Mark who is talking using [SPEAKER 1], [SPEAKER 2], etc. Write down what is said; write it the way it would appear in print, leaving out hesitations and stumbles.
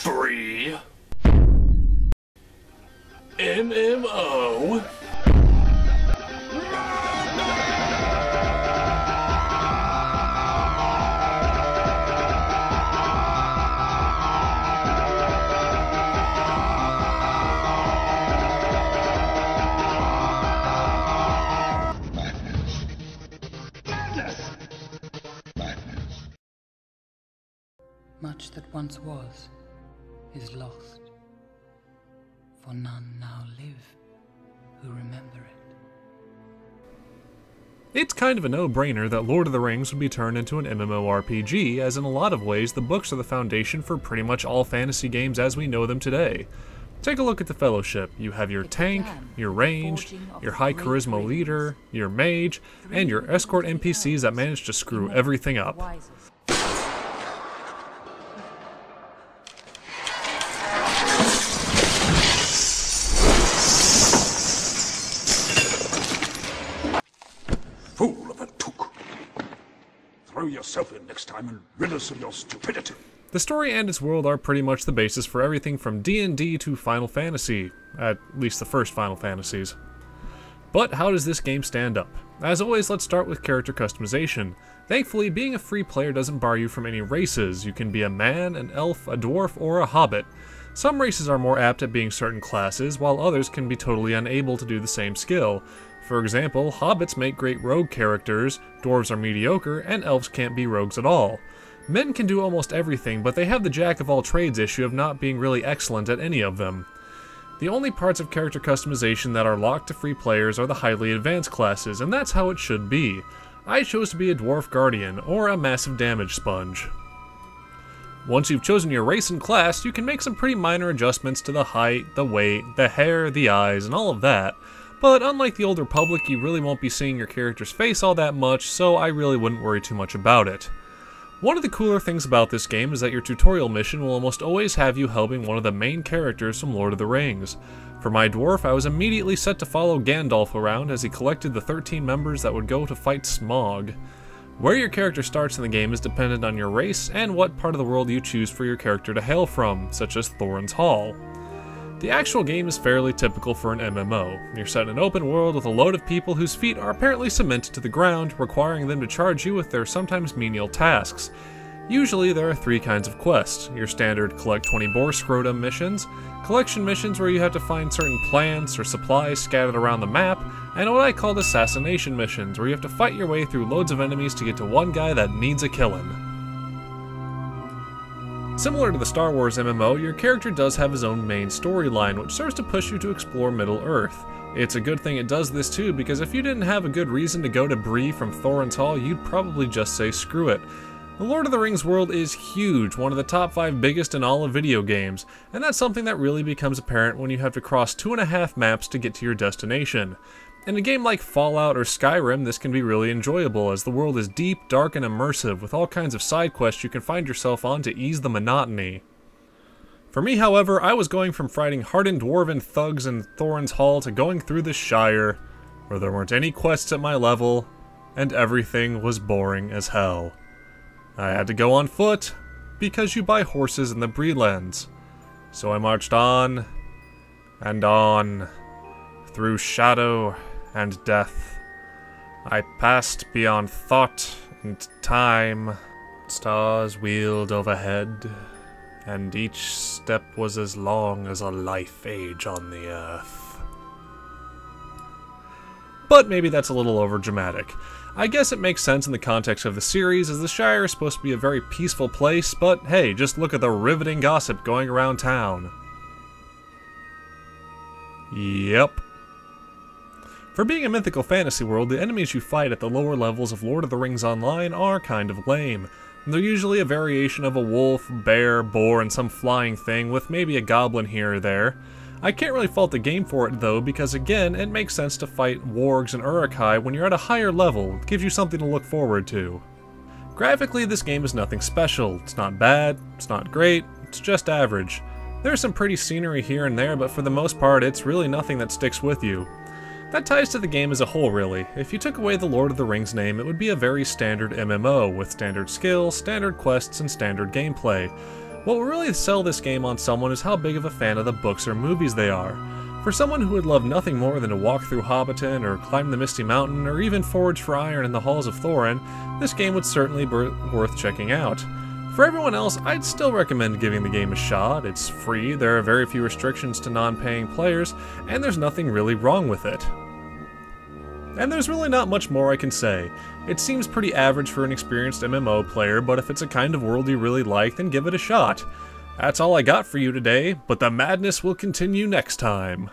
[SPEAKER 1] Free MMO.
[SPEAKER 2] Much that once was is lost, for none now live who remember it.
[SPEAKER 3] It's kind of a no-brainer that Lord of the Rings would be turned into an MMORPG, as in a lot of ways the books are the foundation for pretty much all fantasy games as we know them today. Take a look at the Fellowship. You have your tank, your ranged, your high charisma leader, your mage, and your escort NPCs that manage to screw everything up.
[SPEAKER 1] Fool of a Took. Throw yourself in next time and rid us of your stupidity.
[SPEAKER 3] The story and its world are pretty much the basis for everything from D&D to Final Fantasy, at least the first Final Fantasies. But how does this game stand up? As always, let's start with character customization. Thankfully, being a free player doesn't bar you from any races. You can be a man, an elf, a dwarf, or a hobbit. Some races are more apt at being certain classes, while others can be totally unable to do the same skill. For example, hobbits make great rogue characters, dwarves are mediocre, and elves can't be rogues at all. Men can do almost everything, but they have the jack-of-all-trades issue of not being really excellent at any of them. The only parts of character customization that are locked to free players are the highly advanced classes, and that's how it should be. I chose to be a dwarf guardian, or a massive damage sponge. Once you've chosen your race and class, you can make some pretty minor adjustments to the height, the weight, the hair, the eyes, and all of that. But unlike the Old Republic, you really won't be seeing your character's face all that much, so I really wouldn't worry too much about it. One of the cooler things about this game is that your tutorial mission will almost always have you helping one of the main characters from Lord of the Rings. For my dwarf, I was immediately set to follow Gandalf around as he collected the 13 members that would go to fight Smaug. Where your character starts in the game is dependent on your race and what part of the world you choose for your character to hail from, such as Thorin's Hall. The actual game is fairly typical for an MMO. You're set in an open world with a load of people whose feet are apparently cemented to the ground, requiring them to charge you with their sometimes menial tasks. Usually there are 3 kinds of quests: your standard collect 20 boar scrotum missions, collection missions where you have to find certain plants or supplies scattered around the map, and what I call assassination missions, where you have to fight your way through loads of enemies to get to one guy that needs a killin'. Similar to the Star Wars MMO, your character does have his own main storyline, which serves to push you to explore Middle-earth. It's a good thing it does this too, because if you didn't have a good reason to go to Bree from Thorin's Hall, you'd probably just say screw it. The Lord of the Rings world is huge, one of the top 5 biggest in all of video games, and that's something that really becomes apparent when you have to cross 2.5 maps to get to your destination. In a game like Fallout or Skyrim, this can be really enjoyable, as the world is deep, dark, and immersive, with all kinds of side quests you can find yourself on to ease the monotony. For me, however, I was going from fighting hardened dwarven thugs in Thorin's Hall to going through the Shire, where there weren't any quests at my level, and everything was boring as hell. I had to go on foot, because you buy horses in the Breelands. So I marched on, and on, through shadow and death. I passed beyond thought and time. Stars wheeled overhead, and each step was as long as a life age on the earth. But maybe that's a little overdramatic. I guess it makes sense in the context of the series, as the Shire is supposed to be a very peaceful place, but hey, just look at the riveting gossip going around town. Yep. For being a mythical fantasy world, the enemies you fight at the lower levels of Lord of the Rings Online are kind of lame. They're usually a variation of a wolf, bear, boar, and some flying thing, with maybe a goblin here or there. I can't really fault the game for it though, because again, it makes sense to fight wargs and Uruk-hai when you're at a higher level. It gives you something to look forward to. Graphically, this game is nothing special. It's not bad, it's not great, it's just average. There's some pretty scenery here and there, but for the most part, it's really nothing that sticks with you. That ties to the game as a whole, really. If you took away the Lord of the Rings name, it would be a very standard MMO, with standard skills, standard quests, and standard gameplay. What will really sell this game on someone is how big of a fan of the books or movies they are. For someone who would love nothing more than to walk through Hobbiton, or climb the Misty Mountain, or even forge for iron in the halls of Thorin, this game would certainly be worth checking out. For everyone else, I'd still recommend giving the game a shot. It's free, there are very few restrictions to non-paying players, and there's nothing really wrong with it. And there's really not much more I can say. It seems pretty average for an experienced MMO player, but if it's a kind of world you really like, then give it a shot. That's all I got for you today, but the madness will continue next time.